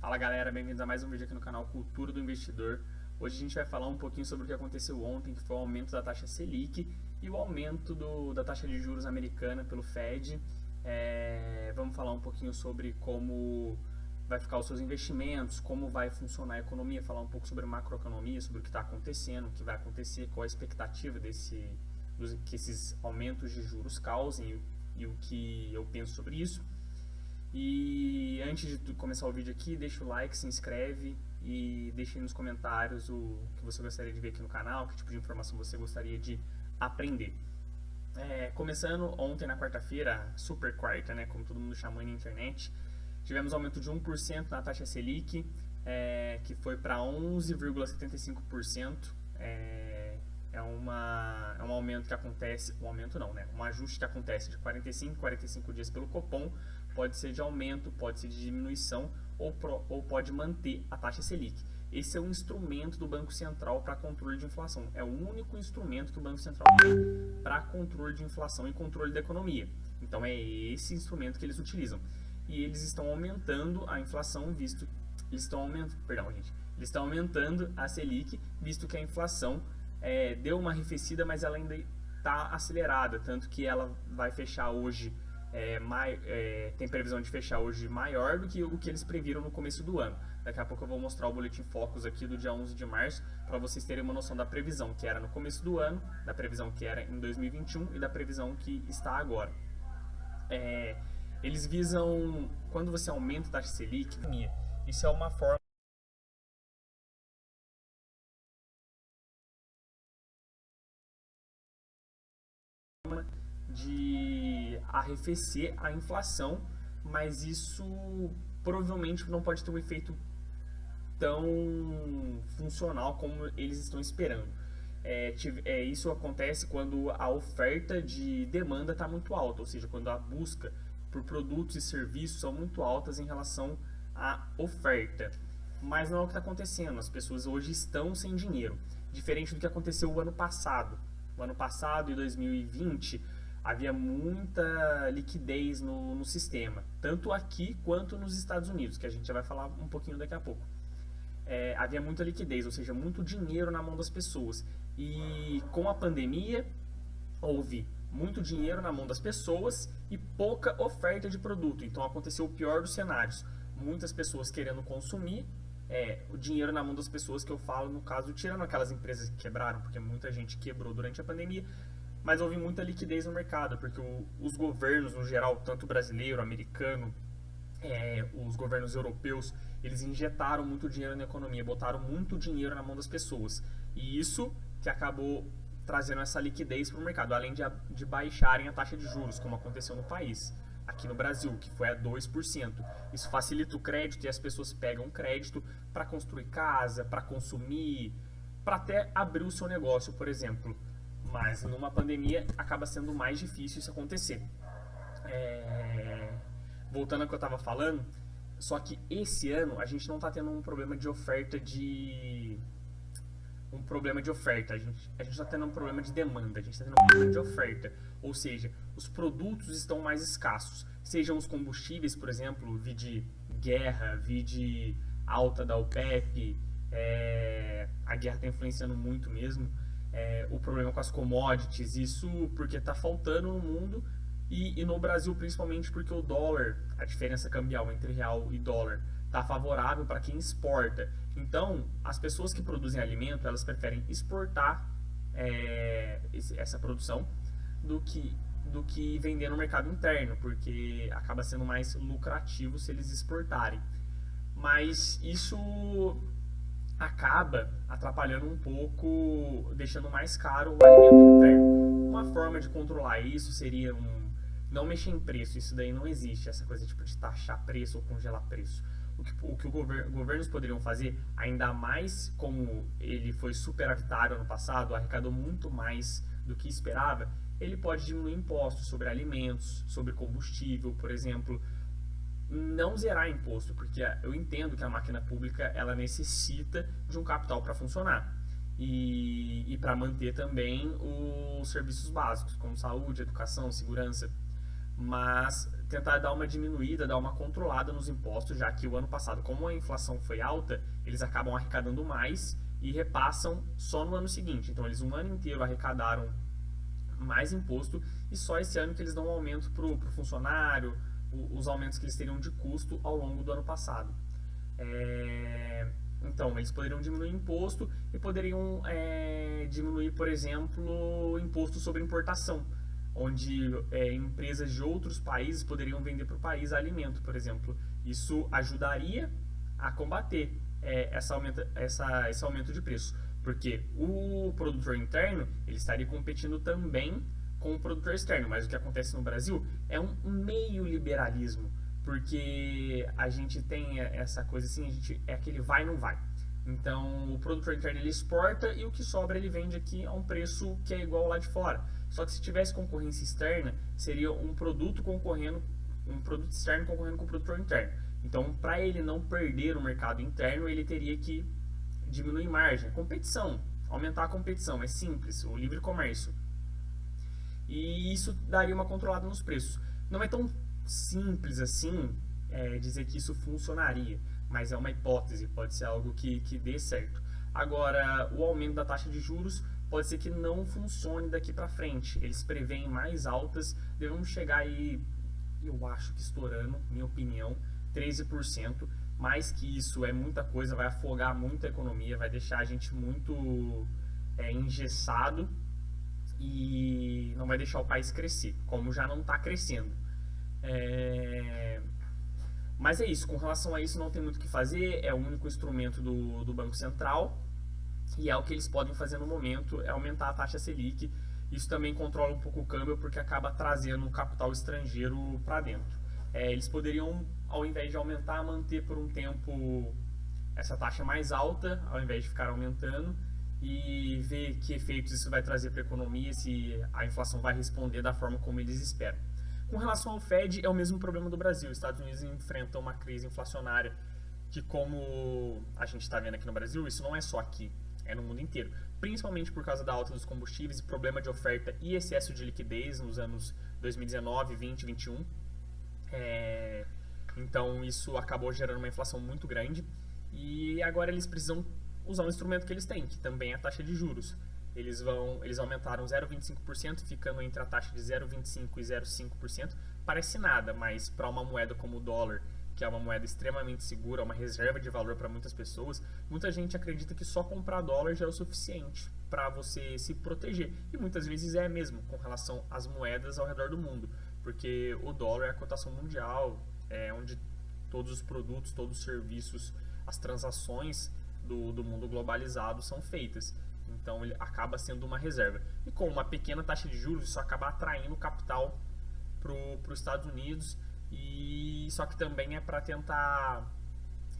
Fala galera, bem-vindos a mais um vídeo aqui no canal Cultura do Investidor. Hoje a gente vai falar um pouquinho sobre o que aconteceu ontem, que foi o aumento da taxa Selic e o aumento da taxa de juros americana pelo Fed. Vamos falar um pouquinho sobre como vai ficar os seus investimentos, como vai funcionar a economia, falar um pouco sobre macroeconomia, sobre o que está acontecendo, o que vai acontecer, qual a expectativa que esses aumentos de juros causem e o que eu penso sobre isso. E antes de começar o vídeo aqui, deixa o like, se inscreve e deixa aí nos comentários o que você gostaria de ver aqui no canal, que tipo de informação você gostaria de aprender. Começando ontem na quarta-feira, super quarta, né, como todo mundo chama na internet, tivemos aumento de 1% na taxa Selic, que foi para 11,75%. É um aumento que acontece, um ajuste que acontece de 45 dias pelo Copom, pode ser de aumento, pode ser de diminuição ou pode manter a taxa Selic. Esse é um instrumento do Banco Central para controle de inflação. É o único instrumento que o Banco Central tem para controle de inflação e controle da economia. Então é esse instrumento que eles utilizam. E eles estão aumentando a inflação, eles estão aumentando a Selic, visto que a inflação deu uma arrefecida, mas ela ainda está acelerada, tanto que ela vai fechar hoje, tem previsão de fechar hoje maior do que o que eles previram no começo do ano. Daqui a pouco eu vou mostrar o Boletim Focus aqui do dia 11 de março, para vocês terem uma noção da previsão que era no começo do ano, da previsão que era em 2021 e da previsão que está agora. Eles visam, quando você aumenta a taxa Selic, isso é uma forma de arrefecer a inflação, mas isso provavelmente não pode ter um efeito tão funcional como eles estão esperando. Isso acontece quando a oferta de demanda está muito alta, ou seja, quando a busca por produtos e serviços são muito altas em relação à oferta. Mas não é o que está acontecendo, as pessoas hoje estão sem dinheiro, diferente do que aconteceu o ano passado. O ano passado, em 2020, havia muita liquidez no sistema, tanto aqui quanto nos Estados Unidos, que a gente já vai falar um pouquinho daqui a pouco. Havia muita liquidez, ou seja, muito dinheiro na mão das pessoas. E com a pandemia, houve muito dinheiro na mão das pessoas e pouca oferta de produto. Então aconteceu o pior dos cenários. Muitas pessoas querendo consumir, o dinheiro na mão das pessoas, que eu falo, no caso, tirando aquelas empresas que quebraram, porque muita gente quebrou durante a pandemia, mas houve muita liquidez no mercado, porque os governos, no geral, tanto brasileiro, americano, os governos europeus, eles injetaram muito dinheiro na economia, botaram muito dinheiro na mão das pessoas. E isso que acabou trazendo essa liquidez para o mercado, além de baixarem a taxa de juros, como aconteceu no país, aqui no Brasil, que foi a 2%. Isso facilita o crédito e as pessoas pegam crédito para construir casa, para consumir, para até abrir o seu negócio, por exemplo. Mas numa pandemia acaba sendo mais difícil isso acontecer. Voltando ao que eu estava falando, só que esse ano a gente não está tendo um problema de oferta a gente está tendo um problema de demanda, a gente está tendo um problema de oferta, ou seja, os produtos estão mais escassos, sejam os combustíveis, por exemplo, vide guerra, vide alta da OPEP, a guerra está influenciando muito mesmo, o problema com as commodities, isso porque está faltando no mundo e no Brasil principalmente porque o dólar, a diferença cambial entre real e dólar, está favorável para quem exporta. Então, as pessoas que produzem alimento, elas preferem exportar essa produção do que vender no mercado interno, porque acaba sendo mais lucrativo se eles exportarem. Mas isso acaba atrapalhando um pouco, deixando mais caro o alimento interno. Uma forma de controlar isso seria não mexer em preço, isso daí não existe, essa coisa tipo de taxar preço ou congelar preço. O que os governos poderiam fazer, ainda mais como ele foi superavitário ano passado, arrecadou muito mais do que esperava, ele pode diminuir impostos sobre alimentos, sobre combustível, por exemplo, não zerar imposto, porque eu entendo que a máquina pública ela necessita de um capital para funcionar e para manter também os serviços básicos, como saúde, educação, segurança. mas tentar dar uma diminuída, dar uma controlada nos impostos, já que o ano passado, como a inflação foi alta, eles acabam arrecadando mais e repassam só no ano seguinte. Então eles um ano inteiro arrecadaram mais imposto e só esse ano que eles dão um aumento para o funcionário, os aumentos que eles teriam de custo ao longo do ano passado. Então, eles poderiam diminuir imposto e poderiam diminuir, por exemplo, o imposto sobre importação, onde empresas de outros países poderiam vender para o país alimento, por exemplo. Isso ajudaria a combater esse aumento de preço, porque o produtor interno ele estaria competindo também com o produtor externo, mas o que acontece no Brasil é um meio liberalismo, porque a gente tem essa coisa assim, é aquele vai não vai. Então o produtor interno ele exporta e o que sobra ele vende aqui a um preço que é igual lá de fora. Só que se tivesse concorrência externa, seria um produto externo concorrendo com o produtor interno. Então, para ele não perder o mercado interno, ele teria que diminuir margem, competição, aumentar a competição, é simples, o livre comércio. E isso daria uma controlada nos preços. Não é tão simples assim dizer que isso funcionaria, mas é uma hipótese, pode ser algo que dê certo. Agora, o aumento da taxa de juros pode ser que não funcione daqui para frente. Eles preveem mais altas, devemos chegar aí, eu acho que estourando, minha opinião, 13%. Mais que isso é muita coisa, vai afogar muito a economia, vai deixar a gente muito engessado e não vai deixar o país crescer, como já não está crescendo. Mas é isso, com relação a isso não tem muito o que fazer, é o único instrumento do Banco Central e é o que eles podem fazer no momento, é aumentar a taxa Selic. Isso também controla um pouco o câmbio porque acaba trazendo capital estrangeiro para dentro. Eles poderiam, ao invés de aumentar, manter por um tempo essa taxa mais alta, ao invés de ficar aumentando, e ver que efeitos isso vai trazer para a economia, se a inflação vai responder da forma como eles esperam. Com relação ao Fed, é o mesmo problema do Brasil. Os Estados Unidos enfrentam uma crise inflacionária que, como a gente está vendo aqui no Brasil, isso não é só aqui, é no mundo inteiro. Principalmente por causa da alta dos combustíveis e problema de oferta e excesso de liquidez nos anos 2019, 20, 21. Então isso acabou gerando uma inflação muito grande e agora eles precisam usar um instrumento que eles têm, que também é a taxa de juros. Eles aumentaram 0,25%, ficando entre a taxa de 0,25% e 0,5%. Parece nada, mas para uma moeda como o dólar, que é uma moeda extremamente segura, uma reserva de valor para muitas pessoas, muita gente acredita que só comprar dólar já é o suficiente para você se proteger. E muitas vezes é mesmo, com relação às moedas ao redor do mundo, porque o dólar é a cotação mundial, onde todos os produtos, todos os serviços, as transações do mundo globalizado são feitas. Então ele acaba sendo uma reserva. E com uma pequena taxa de juros, isso acaba atraindo capital para os Estados Unidos. E só que também é para tentar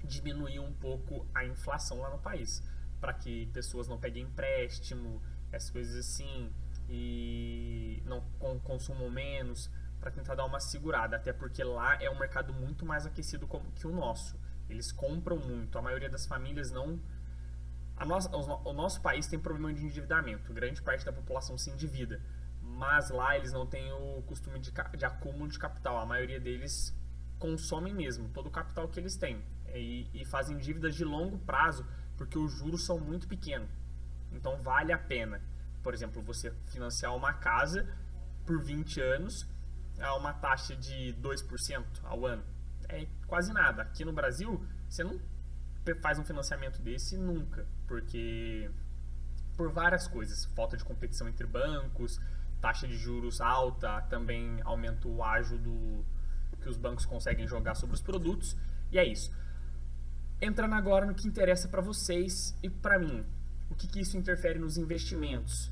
diminuir um pouco a inflação lá no país, para que pessoas não peguem empréstimo, essas coisas assim, e não consumam menos, para tentar dar uma segurada, até porque lá é um mercado muito mais aquecido que o nosso. Eles compram muito, a maioria das famílias não... O nosso país tem problema de endividamento, grande parte da população se endivida, mas lá eles não têm o costume de acúmulo de capital, a maioria deles consomem mesmo todo o capital que eles têm e fazem dívidas de longo prazo porque os juros são muito pequenos, então vale a pena, por exemplo, você financiar uma casa por 20 anos a uma taxa de 2% ao ano, é quase nada. Aqui no Brasil você não faz um financiamento desse nunca, porque por várias coisas, falta de competição entre bancos, taxa de juros alta, também aumenta o ágio que os bancos conseguem jogar sobre os produtos, e é isso. Entrando agora no que interessa para vocês e para mim, o que isso interfere nos investimentos?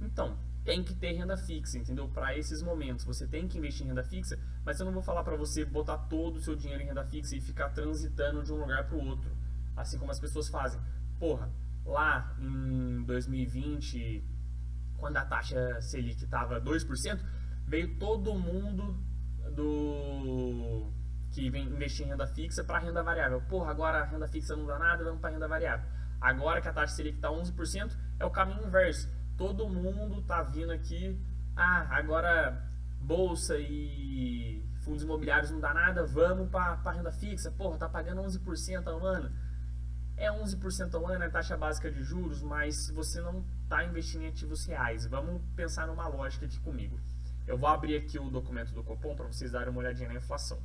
Então, tem que ter renda fixa, entendeu? Para esses momentos, você tem que investir em renda fixa, mas eu não vou falar para você botar todo o seu dinheiro em renda fixa e ficar transitando de um lugar para o outro, assim como as pessoas fazem. Porra, lá em 2020, quando a taxa Selic estava 2%, veio todo mundo que vem investir em renda fixa para renda variável. Porra, agora a renda fixa não dá nada, vamos para renda variável. Agora que a taxa Selic está 11%, é o caminho inverso. Todo mundo tá vindo aqui, agora bolsa e fundos imobiliários não dá nada, vamos para renda fixa. Porra, tá pagando 11% ao ano. É 11% ao ano, é taxa básica de juros, mas você não está investindo em ativos reais. Vamos pensar numa lógica aqui comigo. Eu vou abrir aqui o documento do Copom para vocês darem uma olhadinha na inflação.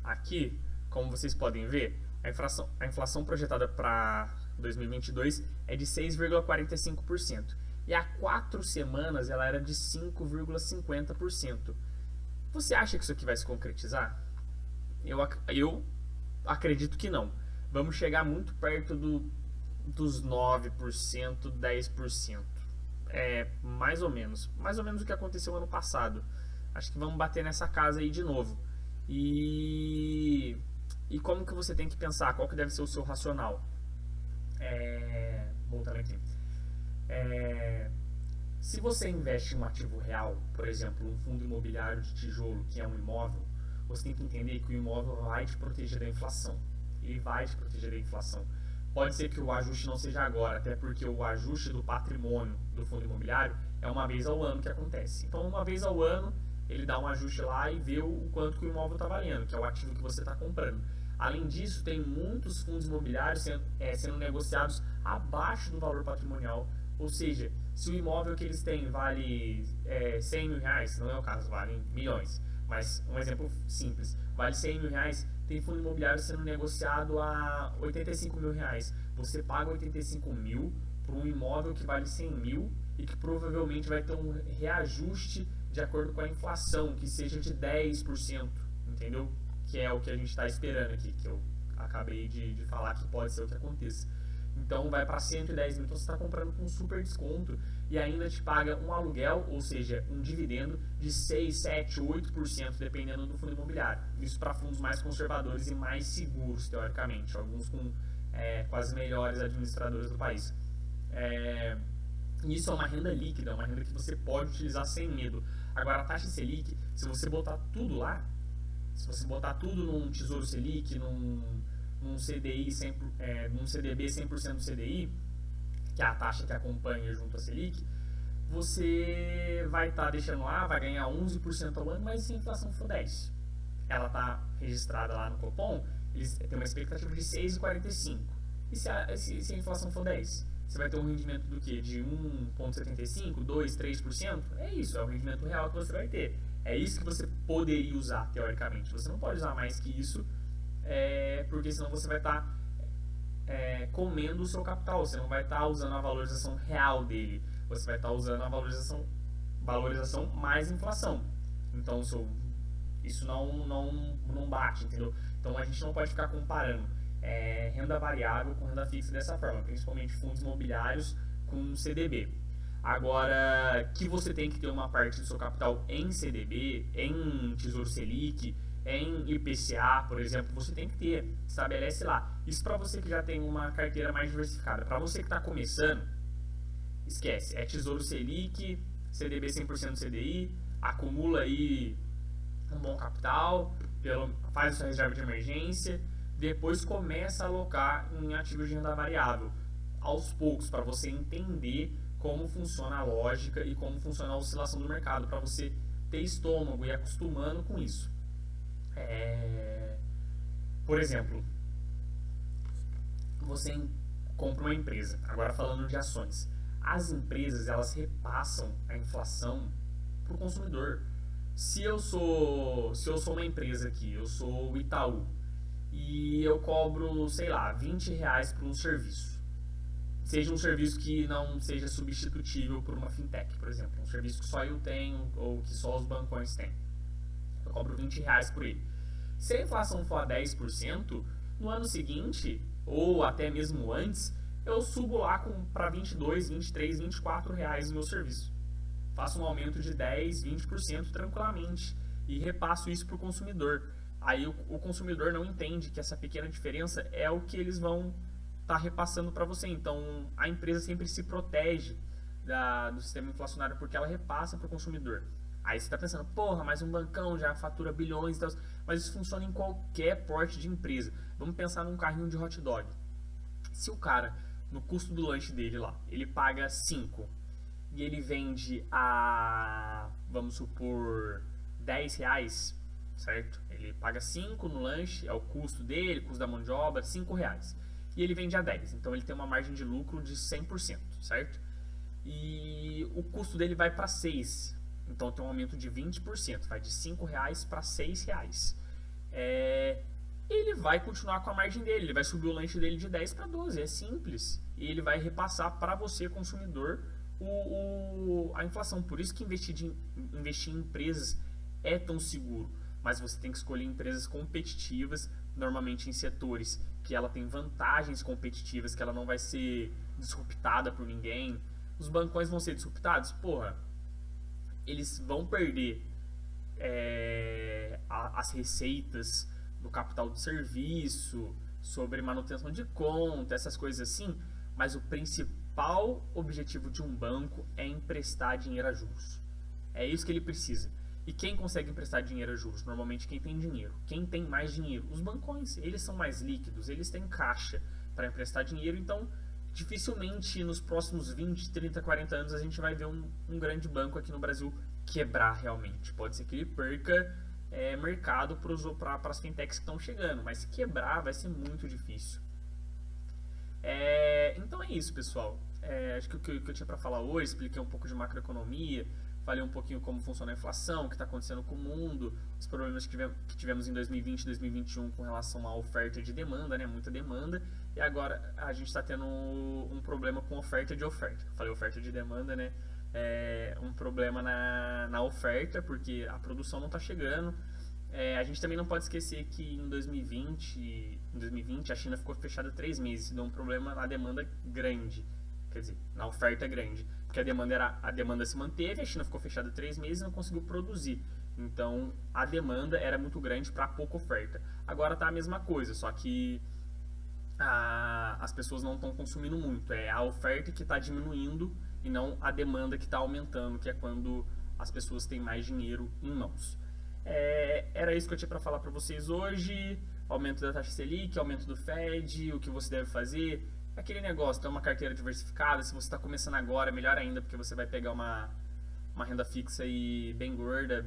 Aqui, como vocês podem ver, a inflação projetada para 2022 é de 6,45%. E há 4 semanas ela era de 5,50%. Você acha que isso aqui vai se concretizar? Eu acredito que não. Vamos chegar muito perto dos 9%, 10%. É mais ou menos o que aconteceu ano passado. Acho que vamos bater nessa casa aí de novo. E como que você tem que pensar? Qual que deve ser o seu racional? Voltando aqui. Se você investe em um ativo real, por exemplo, um fundo imobiliário de tijolo, que é um imóvel, você tem que entender que o imóvel vai te proteger da inflação. Ele vai te proteger da inflação. Pode ser que o ajuste não seja agora, até porque o ajuste do patrimônio do fundo imobiliário é uma vez ao ano que acontece. Então, uma vez ao ano, ele dá um ajuste lá e vê o quanto que o imóvel está valendo, que é o ativo que você está comprando. Além disso, tem muitos fundos imobiliários sendo negociados abaixo do valor patrimonial. Ou seja, se o imóvel que eles têm vale 100 mil reais, não é o caso, vale milhões. Mas um exemplo simples, vale 100 mil reais, tem fundo imobiliário sendo negociado a 85 mil reais. Você paga 85 mil por um imóvel que vale 100 mil e que provavelmente vai ter um reajuste de acordo com a inflação, que seja de 10%, entendeu? Que é o que a gente está esperando aqui, que eu acabei de falar que pode ser o que aconteça. Então vai para 110 mil, então você está comprando com super desconto e ainda te paga um aluguel, ou seja, um dividendo de 6, 7, 8%, dependendo do fundo imobiliário. Isso para fundos mais conservadores e mais seguros, teoricamente, alguns com as melhores administradoras do país. Isso é uma renda líquida, uma renda que você pode utilizar sem medo. Agora, a taxa Selic, se você botar tudo lá, se você botar tudo num Tesouro Selic, num CDI, num CDB 100% do CDI, que é a taxa que acompanha junto à Selic, você vai estar deixando lá, vai ganhar 11% ao ano, mas se a inflação for 10%. Ela está registrada lá no Copom, eles têm uma expectativa de 6,45%. E se a inflação for 10%? Você vai ter um rendimento do que? De 1,75%, 2%, 3%? É isso, é o rendimento real que você vai ter. É isso que você poderia usar, teoricamente. Você não pode usar mais que isso, porque senão você vai estar comendo o seu capital. Você não vai estar usando a valorização real dele. Você vai estar usando a valorização mais inflação. Então, isso não bate, entendeu? Então, a gente não pode ficar comparando renda variável com renda fixa dessa forma, principalmente fundos imobiliários com CDB. Agora, que você tem que ter uma parte do seu capital em CDB, em Tesouro Selic, em IPCA, por exemplo, você tem que ter, estabelece lá. Isso para você que já tem uma carteira mais diversificada. Para você que está começando, esquece, é Tesouro Selic, CDB 100% CDI, acumula aí um bom capital, faz a sua reserva de emergência, depois começa a alocar em ativos de renda variável, aos poucos, para você entender como funciona a lógica e como funciona a oscilação do mercado, para você ter estômago e ir acostumando com isso. Por exemplo, você compra uma empresa, agora falando de ações. As empresas, elas repassam a inflação para o consumidor. Se eu sou uma empresa aqui, eu sou o Itaú, e eu cobro, sei lá, 20 reais por um serviço. Seja um serviço que não seja substitutível por uma fintech, por exemplo. Um serviço que só eu tenho ou que só os bancões têm. Eu cobro 20 reais por ele. Se a inflação for a 10%, no ano seguinte, ou até mesmo antes, eu subo lá para 22, 23, 24 reais o meu serviço. Faço um aumento de 10, 20% tranquilamente e repasso isso para o consumidor. Aí o consumidor não entende que essa pequena diferença é o que eles vão estar repassando para você. Então a empresa sempre se protege do sistema inflacionário porque ela repassa para o consumidor. Aí você está pensando, porra, mas um bancão já fatura bilhões e tal. Mas isso funciona em qualquer porte de empresa. Vamos pensar num carrinho de hot dog. Se o cara, no custo do lanche dele lá, ele paga 5, e ele vende a, vamos supor, R$10, certo? Ele paga 5 no lanche, é o custo dele, custo da mão de obra, R$5. E ele vende a 10, então ele tem uma margem de lucro de 100%, certo? E o custo dele vai para 6, então tem um aumento de 20%, vai de R$5 para R$6. Ele vai continuar com a margem dele, ele vai subir o lanche dele de 10 para 12, é simples. E ele vai repassar para você, consumidor, a inflação. Por isso que investir em empresas é tão seguro. Mas você tem que escolher empresas competitivas, normalmente em setores que ela tem vantagens competitivas, que ela não vai ser disruptada por ninguém. Os bancões vão ser disruptados? Porra, eles vão perder as receitas do capital de serviço, sobre manutenção de conta, essas coisas assim, mas o principal objetivo de um banco é emprestar dinheiro a juros. É isso que ele precisa. E quem consegue emprestar dinheiro a juros? Normalmente quem tem dinheiro. Quem tem mais dinheiro? Os bancões. Eles são mais líquidos, eles têm caixa para emprestar dinheiro, então dificilmente nos próximos 20, 30, 40 anos a gente vai ver um grande banco aqui no Brasil quebrar realmente. Pode ser que ele perca mercado para as fintechs que estão chegando, mas quebrar vai ser muito difícil. Então é isso, pessoal. Acho que o que eu tinha para falar hoje, expliquei um pouco de macroeconomia, falei um pouquinho como funciona a inflação, o que está acontecendo com o mundo, os problemas que tivemos em 2020 e 2021 com relação à oferta de demanda, né? Muita demanda, e agora a gente está tendo um problema com oferta de oferta. Falei oferta de demanda, né? Um problema na oferta, porque a produção não está chegando. A gente também não pode esquecer que em 2020 a China ficou fechada 3 meses, deu um problema na demanda grande, quer dizer, na oferta grande, porque a demanda se manteve, a China ficou fechada 3 meses e não conseguiu produzir. Então a demanda era muito grande para pouca oferta. Agora está a mesma coisa, só que as pessoas não estão consumindo muito. É a oferta que está diminuindo e não a demanda que está aumentando, que é quando as pessoas têm mais dinheiro em mãos. Era isso que eu tinha para falar para vocês hoje. Aumento da taxa Selic, aumento do Fed, o que você deve fazer. Aquele negócio, ter uma carteira diversificada. Se você está começando agora, melhor ainda, porque você vai pegar uma renda fixa aí bem gorda,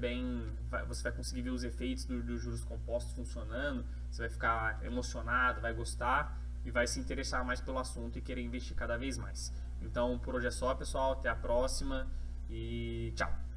você vai conseguir ver os efeitos dos juros compostos funcionando. Você vai ficar emocionado, vai gostar e vai se interessar mais pelo assunto e querer investir cada vez mais. Então, por hoje é só, pessoal. Até a próxima e tchau!